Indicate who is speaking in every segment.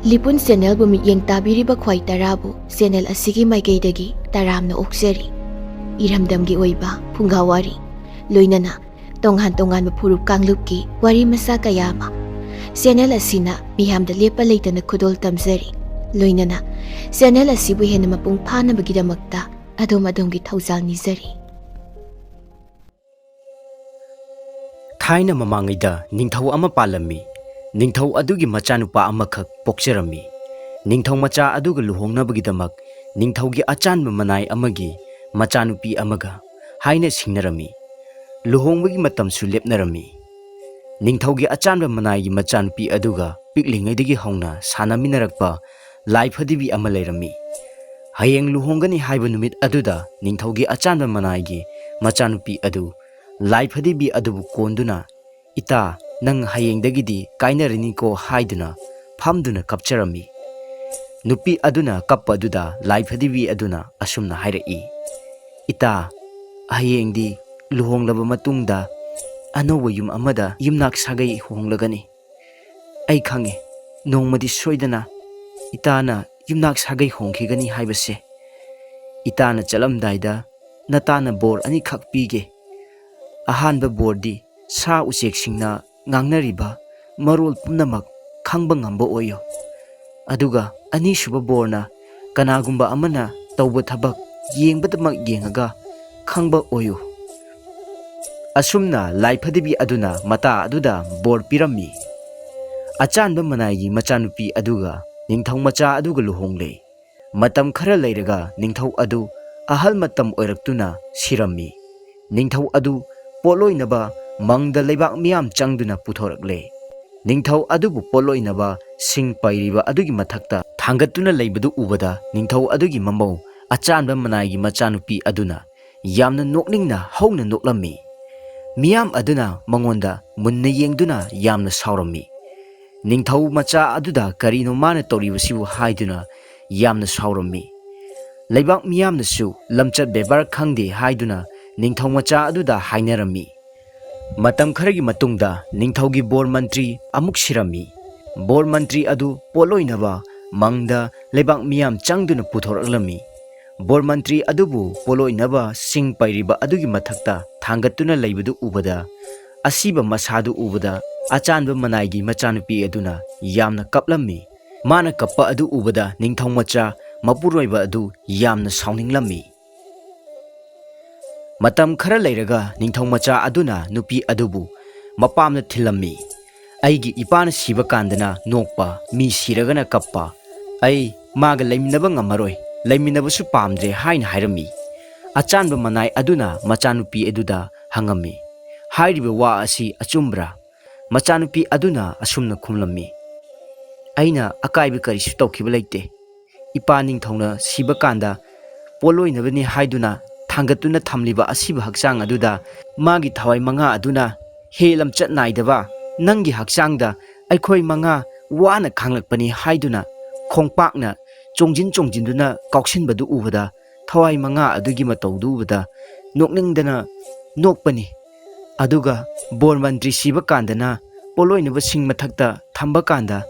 Speaker 1: ꯂꯤꯄꯨꯟ ꯆꯦꯅꯦꯜꯕꯨ ꯃꯤꯠꯌꯦꯡ ꯇꯥꯕꯤꯔꯤꯕ ꯈ꯭ꯋꯥꯏ ꯇꯔꯥꯕꯨ ꯆꯦꯅꯦꯜ ꯑꯁꯤꯒꯤ ꯃꯥꯏꯀꯩꯗꯒꯤ ꯇꯔꯥꯝꯅ ꯑꯣꯛꯆꯔꯤ꯫ ꯏꯔꯝꯗꯝꯒꯤ ꯑꯣꯏꯕ ꯐꯨꯡꯒꯥꯋꯥꯔꯤ ꯂꯣꯏꯅꯅ ꯇꯣꯉꯥꯟ ꯇꯣꯉꯥꯟꯕ ꯐꯨꯔꯨꯞ ꯀꯥꯡꯂꯨꯞꯀꯤ ꯋꯥꯔꯤ ꯃꯆꯥ ꯀꯌꯥ ꯑꯃ ꯆꯦꯅꯦꯜ ꯑꯁꯤꯅ ꯃꯤꯌꯥꯝꯗ ꯂꯦꯞꯄ ꯂꯩꯇꯅ ꯈꯨꯗꯣꯜ ꯇꯝꯖꯔꯤ꯫ ꯂꯣꯏꯅꯅ ꯆꯦꯅꯦꯜ ꯑꯁꯤꯕꯨ ꯍꯦꯟꯅ ꯃꯄꯨꯡ ꯐꯥꯅꯕꯒꯤꯗꯃꯛꯇ ꯑꯗꯣꯝꯒꯤ ꯊꯧꯖꯥꯜ ꯅꯤꯖꯔꯤ꯫
Speaker 2: ꯊꯥꯏꯅ ꯃꯃꯥꯡꯉꯩꯗ ꯅꯤꯡꯊꯧ ꯑꯃ ꯄꯥꯜꯂꯝꯃꯤ꯫ ꯅꯤꯡꯊꯧ ꯑꯗꯨꯒꯤ ꯃꯆꯥꯅꯨꯄꯥ ꯑꯃꯈꯛ ꯄꯣꯛꯆꯔꯝꯃꯤ꯫ ꯅꯤꯡꯊꯧ ꯃꯆꯥ ꯑꯗꯨꯒ ꯂꯨꯍꯣꯡꯅꯕꯒꯤꯗꯃꯛ ꯅꯤꯡꯊꯧꯒꯤ ꯑꯆꯥꯟꯕ ꯃꯅꯥꯏ ꯑꯃꯒꯤ ꯃꯆꯥꯅꯨꯄꯤ ꯑꯃꯒ ꯍꯥꯏꯅ ꯁꯤꯡꯅꯔꯝꯃꯤ꯫ ꯂꯨꯍꯣꯡꯕꯒꯤ ꯃꯇꯝꯁꯨ ꯂꯦꯞꯅꯔꯝꯃꯤ꯫ ꯅꯤꯡꯊꯧꯒꯤ ꯑꯆꯥꯟꯕ ꯃꯅꯥꯏꯒꯤ ꯃꯆꯥꯅꯨꯄꯤ ꯑꯗꯨꯒ ꯄꯤꯛꯂꯤꯉꯩꯗꯒꯤ ꯍꯧꯅ ꯁꯥꯟꯅꯃꯤꯟꯅꯔꯛꯄ ꯂꯥꯏꯐꯗꯤꯕꯤ ꯑꯃ ꯂꯩꯔꯝꯃꯤ꯫ ꯍꯌꯦꯡ ꯂꯨꯍꯣꯡꯒꯅꯤ ꯍꯥꯏꯕ ꯅꯨꯃꯤꯠ ꯑꯗꯨꯗ ꯅꯤꯡꯊꯧꯒꯤ ꯑꯆꯥꯟꯕ ꯃꯅꯥꯏꯒꯤ ꯃꯆꯥꯅꯨꯄꯤ ꯑꯗꯨ ꯂꯥꯏꯐꯗꯤꯕꯤ ꯑꯗꯨꯕꯨ ꯀꯣꯟꯗꯨꯅ "ꯏꯇꯥ, ꯅꯪ ꯍꯌꯦꯡꯗꯒꯤꯗꯤ ꯀꯥꯏꯅꯔꯅꯤꯀꯣ" ꯍꯥꯏꯗꯨꯅ ꯐꯝꯗꯨꯅ ꯀꯞꯆꯔꯝꯃꯤ꯫ ꯅꯨꯄꯤ ꯑꯗꯨꯅ ꯀꯞꯄ ꯑꯗꯨꯗ ꯂꯥꯏꯐꯗꯤꯕꯤ ꯑꯗꯨꯅ ꯑꯁꯨꯝꯅ ꯍꯥꯏꯔꯛꯏ, "ꯏꯇꯥ, ꯍꯌꯦꯡꯗꯤ ꯂꯨꯍꯣꯡꯂꯕ ꯃꯇꯨꯡꯗ ꯑꯅꯧꯕ ꯌꯨꯝ ꯑꯃꯗ ꯌꯨꯝꯅꯥꯛ ꯁꯥꯒꯩ ꯍꯣꯡꯂꯒꯅꯤ꯫ ꯑꯩ ꯈꯪꯉꯦ ꯅꯣꯡꯃꯗꯤ ꯁꯣꯏꯗꯅ ꯏꯇꯥꯅ ꯌꯨꯝꯅꯥꯛ ꯁꯥꯒꯩ ꯍꯣꯡꯈꯤꯒꯅꯤ ꯍꯥꯏꯕꯁꯦ꯫ ꯏꯇꯥꯅ ꯆꯠꯂꯝꯗꯥꯏꯗ ꯅꯇꯥꯅ ꯕꯣꯔ ꯑꯅꯤꯈꯛ ꯄꯤꯒꯦ꯫ ꯑꯍꯥꯟꯕ ꯕꯣꯔꯗꯤ ꯁꯥ ꯎꯆꯦꯛꯁꯤꯡꯅ ꯉꯥꯡꯅꯔꯤꯕ ꯃꯔꯣꯜ ꯄꯨꯝꯅꯃꯛ ꯈꯪꯕ ꯉꯝꯕ ꯑꯣꯏꯌꯨ꯫ ꯑꯗꯨꯒ ꯑꯅꯤꯁꯨꯕ ꯕꯣꯔꯅ ꯀꯅꯥꯒꯨꯝꯕ ꯑꯃꯅ ꯇꯧꯕ ꯊꯕꯛ ꯌꯦꯡꯕꯗꯃꯛ ꯌꯦꯡꯉꯒ ꯈꯪꯕ ꯑꯣꯏꯌꯨ." ꯑꯁꯨꯝꯅ ꯂꯥꯏꯐꯗꯤꯕꯤ ꯑꯗꯨꯅ ꯃꯇꯥ ꯑꯗꯨꯗ ꯕꯣꯔ ꯄꯤꯔꯝꯃꯤ꯫ ꯑꯆꯥꯟꯕ ꯃꯅꯥꯏꯒꯤ ꯃꯆꯥꯅꯨꯄꯤ ꯑꯗꯨꯒ ꯅꯤꯡꯊꯧ ꯃꯆꯥ ꯑꯗꯨꯒ ꯂꯨꯍꯣꯡꯂꯦ꯫ ꯃꯇꯝ ꯈꯔ ꯂꯩꯔꯒ ꯅꯤꯡꯊꯧ ꯑꯗꯨ ꯑꯍꯜ ꯃꯇꯝ ꯑꯣꯏꯔꯛꯇꯨꯅ ꯁꯤꯔꯝꯃꯤ꯫ ꯅꯤꯡꯊꯧ ꯑꯗꯨ ꯄꯣꯠꯂꯣꯏꯅꯕ ꯃꯪꯗ ꯂꯩꯕꯥꯛ ꯃꯤꯌꯥꯝ ꯆꯪꯗꯨꯅ ꯄꯨꯊꯣꯔꯛꯂꯦ꯫ ꯅꯤꯡꯊꯧ ꯑꯗꯨꯕు ꯄꯣꯠꯂꯣꯏꯅꯕ ꯁꯤꯡ ꯄꯩꯔꯤꯕ ꯑꯗꯨꯒꯤ ꯃꯊꯛꯇ ꯊꯥꯡꯒꯠꯇꯨꯅ ꯂꯩꯕꯗꯨ ꯎꯕꯗ ꯅꯤꯡꯊꯧ ꯑꯗꯨꯒꯤ ꯃꯃꯧ ꯑꯆꯥꯟꯕ ꯃꯅꯥꯏꯒꯤ ꯃꯆꯥꯅꯨꯄꯤ ꯑꯗꯨꯅ ꯌꯥꯝꯅ ꯅꯣꯛꯅꯤꯡꯅ ꯍꯧꯅ ꯅꯣꯛꯂꯝꯃꯤ꯫ ꯃꯤꯌꯥꯝ ꯑꯗꯨꯅ ꯃꯉꯣꯟꯗ ꯃꯨꯟꯅ ꯌꯦꯡꯗꯨꯅ ꯌꯥꯝꯅ ꯁꯥꯎꯔꯝꯃꯤ꯫ ꯅꯤꯡꯊꯧ ꯃꯆꯥ ꯑꯗꯨꯗ ꯀꯔꯤꯅꯣ ꯃꯥꯅ ꯇꯧꯔꯤꯕꯁꯤꯕꯨ ꯍꯥꯏꯗꯨꯅ ꯌꯥꯝꯅ ꯁꯥꯎꯔꯝꯃꯤ꯫ ꯂꯩꯕꯥꯛ ꯃꯤꯌꯥꯝꯅꯁꯨ ꯂꯝꯆꯠ ꯕꯦꯕꯥꯔ ꯈꯪꯗꯦ ꯍꯥꯏꯗꯨꯅ ꯅꯤꯡꯊꯧ ꯃꯆꯥ ꯑꯗꯨꯗ ꯍꯥꯏꯅꯔꯝꯃꯤ꯫ ꯃꯇꯝ ꯈꯔꯒꯤ ꯃꯇꯨꯡꯗ ꯅꯤꯡꯊꯧꯒꯤ ꯕꯣꯔ ꯃꯟꯇ꯭ꯔꯤ ꯑꯃꯨꯛ ꯁꯤꯔꯝꯃꯤ꯫ ꯕꯣꯔ ꯃꯟꯇ꯭ꯔꯤ ꯑꯗꯨ ꯄꯣꯠꯂꯣꯏꯅꯕ ꯃꯪꯗ ꯂꯩꯕꯥꯛ ꯃꯤꯌꯥꯝ ꯆꯪꯗꯨꯅ ꯄꯨꯊꯣꯔꯛꯂꯝꯃꯤ꯫ ꯕꯣꯔ ꯃꯟꯇ꯭ꯔꯤ ꯑꯗꯨꯕꯨ ꯄꯣꯠꯂꯣꯏꯅꯕ ꯁꯤꯡ ꯄꯩꯔꯤꯕ ꯑꯗꯨꯒꯤ ꯃꯊꯛꯇ ꯊꯥꯡꯒꯠꯇꯨꯅ ꯂꯩꯕꯗꯨ ꯎꯕꯗ, ꯑꯁꯤꯕ ꯃꯁꯥꯗꯨ ꯎꯕꯗ ꯑꯆꯥꯟꯕ ꯃꯅꯥꯏꯒꯤ ꯃꯆꯥꯅꯨꯄꯤ ꯑꯗꯨꯅ ꯌꯥꯝꯅ ꯀꯞꯂꯝꯃꯤ꯫ ꯃꯥꯅ ꯀꯞꯄ ꯑꯗꯨ ꯎꯕꯗ ꯅꯤꯡꯊꯧ ꯃꯆꯥ ꯃꯄꯨꯔꯣꯏꯕ ꯑꯗꯨ ꯌꯥꯝꯅ ꯁꯥꯎꯅꯤꯡꯂꯝꯃꯤ꯫ ꯃꯇꯝ ꯈꯔ ꯂꯩꯔꯒ ꯅꯤꯡꯊꯧ ꯃꯆꯥ ꯑꯗꯨꯅ ꯅꯨꯄꯤ ꯑꯗꯨꯕꯨ ꯃꯄꯥꯝꯗ ꯊꯤꯜꯂꯝꯃꯤ꯫ "ꯑꯩꯒꯤ ꯏꯄꯥꯅ ꯁꯤꯕ ꯀꯥꯟꯗꯅ ꯅꯣꯛꯄ, ꯃꯤ ꯁꯤꯔꯒꯅ ꯀꯞꯄ, ꯑꯩ ꯃꯥꯒ ꯂꯩꯃꯤꯟꯅꯕ ꯉꯝꯃꯔꯣꯏ, ꯂꯩꯃꯤꯟꯅꯕꯁꯨ ꯄꯥꯝꯗ꯭ꯔꯦ" ꯍꯥꯏꯅ ꯍꯥꯏꯔꯝꯃꯤ꯫ ꯑꯆꯥꯟꯕ ꯃꯅꯥꯏ ꯑꯗꯨꯅ ꯃꯆꯥꯅꯨꯄꯤ ꯑꯗꯨꯗ ꯍꯪꯉꯝꯃꯤ, "ꯍꯥꯏꯔꯤꯕ ꯋꯥ ꯑꯁꯤ ꯑꯆꯨꯝꯕ꯭ꯔꯥ?" ꯃꯆꯥꯅꯨꯄꯤ ꯑꯗꯨꯅ ꯑꯁꯨꯝꯅ ꯈꯨꯝꯂꯝꯃꯤ, "ꯑꯩꯅ ꯑꯀꯥꯏꯕ ꯀꯔꯤꯁꯨ ꯇꯧꯈꯤꯕ ꯂꯩꯇꯦ꯫ ꯏꯄꯥ ꯅꯤꯡꯊꯧꯅ ꯁꯤꯕ ꯀꯥꯟꯗ ꯄꯣꯠꯂꯣꯏꯅꯕꯅꯤ ꯍꯥꯏꯗꯨꯅ ꯊꯥꯡꯒꯠꯇꯨꯅ ꯊꯝꯂꯤꯕ ꯑꯁꯤꯕ ꯍꯛꯆꯥꯡ ꯑꯗꯨꯗ ꯃꯥꯒꯤ ꯊꯋꯥꯏ ꯃꯉꯥ ꯑꯗꯨꯅ ꯍꯦ ꯂꯝꯆꯠ ꯅꯥꯏꯗꯕ, ꯅꯪꯒꯤ ꯍꯛꯆꯥꯡꯗ ꯑꯩꯈꯣꯏ ꯃꯉꯥ ꯋꯥꯅ ꯈꯥꯡꯂꯛꯄꯅꯤ ꯍꯥꯏꯗꯨꯅ ꯈꯣꯡꯄꯥꯛꯅ ꯆꯣꯡꯖꯤꯟꯗꯨꯅ ꯀꯥꯎꯁꯤꯟꯕꯗꯨ ꯎꯕꯗ ꯊꯋꯥꯏ ꯃꯉꯥ ꯑꯗꯨꯒꯤ ꯃꯇꯧꯗꯨ ꯎꯕꯗ ꯅꯣꯛꯅꯤꯡꯗꯅ ꯅꯣꯛꯄꯅꯤ꯫ ꯑꯗꯨꯒ ꯕꯣꯔ ꯃꯟꯇ꯭ꯔꯤ ꯁꯤꯕ ꯀꯥꯟꯗꯅ ꯄꯣꯠꯂꯣꯏꯅꯕꯁꯤꯡ ꯃꯊꯛꯇ ꯊꯝꯕ ꯀꯥꯟꯗ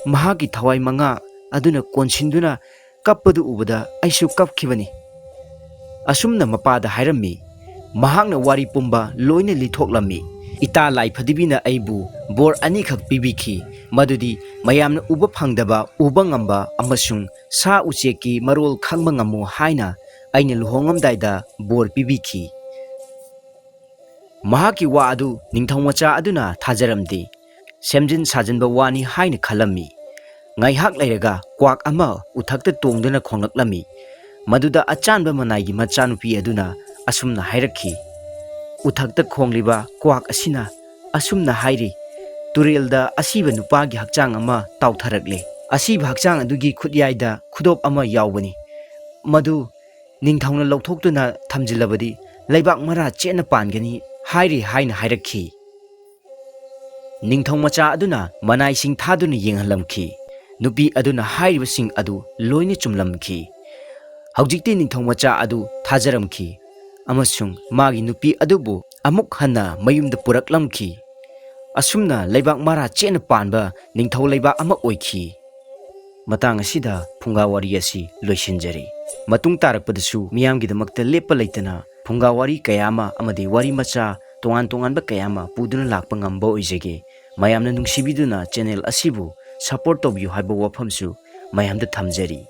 Speaker 2: ꯃꯍꯥꯛꯀꯤ ꯊꯋꯥꯏ ꯃꯉꯥ ꯑꯗꯨꯅ ꯀꯣꯟꯁꯤꯟꯗꯨꯅ ꯀꯞꯄꯗꯨ ꯎꯕꯗ ꯑꯩꯁꯨ ꯀꯞꯈꯤꯕꯅꯤ." ꯑꯁꯨꯝꯅ ꯃꯄꯥꯗ ꯍꯥꯏꯔꯝꯃꯤ꯫ ꯃꯍꯥꯛꯅ ꯋꯥꯔꯤ ꯄꯨꯝꯕ ꯂꯣꯏꯅ ꯂꯤꯊꯣꯛꯂꯝꯃꯤ꯫ ꯏꯇꯥ ꯂꯥꯏꯐꯗꯤꯕꯤꯅ ꯑꯩꯕꯨ ꯕꯣꯔ ꯑꯅꯤꯈꯛ ꯄꯤꯕꯤꯈꯤ, ꯃꯗꯨꯗꯤ ꯃꯌꯥꯝꯅ ꯎꯕ ꯐꯪꯗꯕ, ꯎꯕ ꯉꯝꯕ ꯑꯃꯁꯨꯡ ꯁꯥ ꯎꯆꯦꯛꯀꯤ ꯃꯔꯣꯜ ꯈꯪꯕ ꯉꯝꯃꯨ ꯍꯥꯏꯅ ꯑꯩꯅ ꯂꯨꯍꯣꯡꯉꯝꯗꯥꯏꯗ ꯕꯣꯔ ꯄꯤꯕꯤꯈꯤ꯫ ꯃꯍꯥꯛꯀꯤ ꯋꯥ ꯑꯗꯨ ꯅꯤꯡꯊꯧ ꯃꯆꯥ ꯑꯗꯨꯅ ꯊꯥꯖꯔꯝꯗꯦ꯫ ꯁꯦꯝꯖꯤꯟ ꯁꯥꯖꯤꯟꯕ ꯋꯥꯅꯤ ꯍꯥꯏꯅ ꯈꯜꯂꯝꯃꯤ꯫ ꯉꯥꯏꯍꯥꯛ ꯂꯩꯔꯒ ꯀ꯭ꯋꯥꯛ ꯑꯃ ꯎꯊꯛꯇ ꯇꯣꯡꯗꯨꯅ ꯈꯣꯡꯂꯛꯂꯝꯃꯤ꯫ ꯃꯗꯨꯗ ꯑꯆꯥꯟꯕ ꯃꯅꯥꯏꯒꯤ ꯃꯆꯥꯅꯨꯄꯤ ꯑꯗꯨꯅ ꯑꯁꯨꯝꯅ ꯍꯥꯏꯔꯛꯈꯤ, "ꯎꯊꯛꯇ ꯈꯣꯡꯂꯤꯕ ꯀ꯭ꯋꯥꯛ ꯑꯁꯤꯅ ꯑꯁꯨꯝꯅ ꯍꯥꯏꯔꯤ, ꯇꯨꯔꯦꯜꯗ ꯑꯁꯤꯕ ꯅꯨꯄꯥꯒꯤ ꯍꯛꯆꯥꯡ ꯑꯃ ꯇꯥꯎꯊꯔꯛꯂꯦ꯫ ꯑꯁꯤꯕ ꯍꯛꯆꯥꯡ ꯑꯗꯨꯒꯤ ꯈꯨꯠꯌꯥꯏꯗ ꯈꯨꯗꯣꯞ ꯑꯃ ꯌꯥꯎꯕꯅꯤ꯫ ꯃꯗꯨ ꯅꯤꯡꯊꯧꯅ ꯂꯧꯊꯣꯛꯇꯨꯅ ꯊꯝꯖꯤꯜꯂꯕꯗꯤ ꯂꯩꯕꯥꯛ ꯃꯔꯥ ꯆꯦꯠꯅ ꯄꯥꯟꯒꯅꯤ ꯍꯥꯏꯔꯤ" ꯍꯥꯏꯅ ꯍꯥꯏꯔꯛꯈꯤ꯫ ꯅꯤꯡꯊꯧ ꯃꯆꯥ ꯑꯗꯨꯅ ꯃꯅꯥꯏꯁꯤꯡ ꯊꯥꯗꯨꯅ ꯌꯦꯡꯍꯜꯂꯝꯈꯤ꯫ ꯅꯨꯄꯤ ꯑꯗꯨꯅ ꯍꯥꯏꯔꯤꯕꯁꯤꯡ ꯑꯗꯨ ꯂꯣꯏꯅ ꯆꯨꯝꯂꯝꯈꯤ꯫ ꯍꯧꯖꯤꯛꯇꯤ ꯅꯤꯡꯊꯧ ꯃꯆꯥ ꯑꯗꯨ ꯊꯥꯖꯔꯝꯈꯤ ꯑꯃꯁꯨꯡ ꯃꯥꯒꯤ ꯅꯨꯄꯤ ꯑꯗꯨꯕꯨ ꯑꯃꯨꯛ ꯍꯟꯅ ꯃꯌꯨꯝꯗ ꯄꯨꯔꯛꯂꯝꯈꯤ꯫ ꯑꯁꯨꯝꯅ ꯂꯩꯕꯥꯛ ꯃꯔꯥ ꯆꯦꯠꯅ ꯄꯥꯟꯕ ꯅꯤꯡꯊꯧ ꯂꯩꯕꯥꯛ ꯑꯃ ꯑꯣꯏꯈꯤ꯫ matang asida phunga wari asi loisinjari. Matung tarakpadasu miyamgidamakta lepa leitana phunga wari kayama amadi wari macha tongan tonganba kayama puduna lakpa ngamba oijage. Mayamna nungsibiduna channel asibu support tawbiyu haiba wafamsu mayamda thamjari.